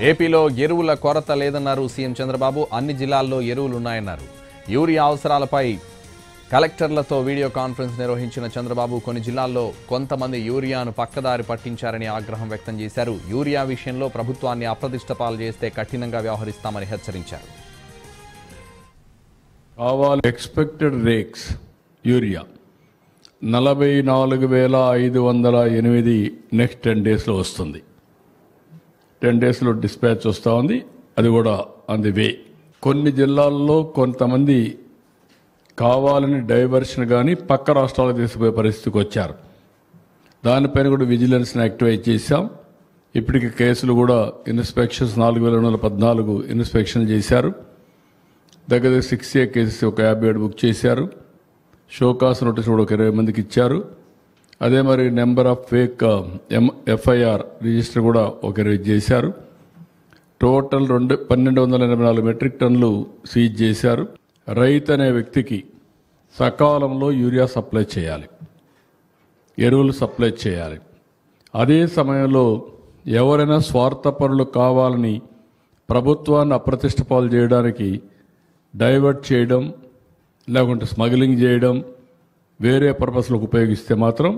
ఏపీలో ఎరువుల కొరత లేదన్నారు సీఎం చంద్రబాబు. అన్ని జిల్లాల్లో ఎరువులు ఉన్నాయన్నారు. యూరియా అవసరాలపై కలెక్టర్లతో వీడియో కాన్ఫరెన్స్ నిర్వహించిన చంద్రబాబు కొన్ని జిల్లాల్లో కొంతమంది యూరియాను పక్కదారి పట్టించారని ఆగ్రహం వ్యక్తం చేశారు. యూరియా విషయంలో ప్రభుత్వాన్ని అప్రతిష్టపాలు చేస్తే కఠినంగా వ్యవహరిస్తామని హెచ్చరించారు. ఎక్స్పెక్టెడ్ రేక్స్ యూరియా 44,508 నెక్స్ట్ 10 డేస్లో వస్తుంది. 10 డేస్లో డిస్పాచ్ వస్తూ ఉంది. అది కూడా ఆన్ ది వే. కొన్ని జిల్లాల్లో కొంతమంది కావాలని డైవర్షన్ కానీ పక్క రాష్ట్రాలకు తీసుకుపోయే పరిస్థితికి వచ్చారు. దానిపైన కూడా విజిలెన్స్ని యాక్టివేట్ చేశాం. ఇప్పటికి కేసులు కూడా ఇన్స్పెక్షన్స్ 4,214 ఇన్స్పెక్షన్ చేశారు. దగ్గర 6A కేసెస్ ఒక 57 బుక్ చేశారు. షోకాస్ నోటీస్ కూడా ఒక 20 మందికి ఇచ్చారు. అదే మరి number of fake FIR register కూడా ఒక 20 చేశారు. టోటల్ 1,284 మెట్రిక్ టన్నులు సీజ్ చేశారు. రైతు అనే వ్యక్తికి సకాలంలో యూరియా సప్లై చేయాలి, ఎరువులు సప్లై చేయాలి. అదే సమయంలో ఎవరైనా స్వార్థపరులు కావాలని ప్రభుత్వాన్ని అప్రతిష్టపాలు చేయడానికి డైవర్ట్ చేయడం, లేకుంటే స్మగ్లింగ్ చేయడం, వేరే పర్పస్లకు ఉపయోగిస్తే మాత్రం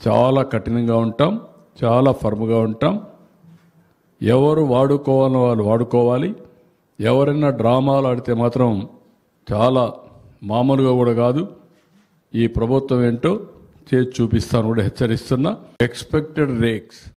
చాలా కఠినంగా ఉంటాం, చాలా ఫర్మ్గా ఉంటాం. ఎవరు వాడుకోవాలని వాళ్ళు వాడుకోవాలి. ఎవరైనా డ్రామాలు ఆడితే మాత్రం చాలా మామూలుగా కూడా కాదు. ఈ ప్రభుత్వం ఏంటో చేసి చూపిస్తాను కూడా హెచ్చరిస్తున్నా. Expected rakes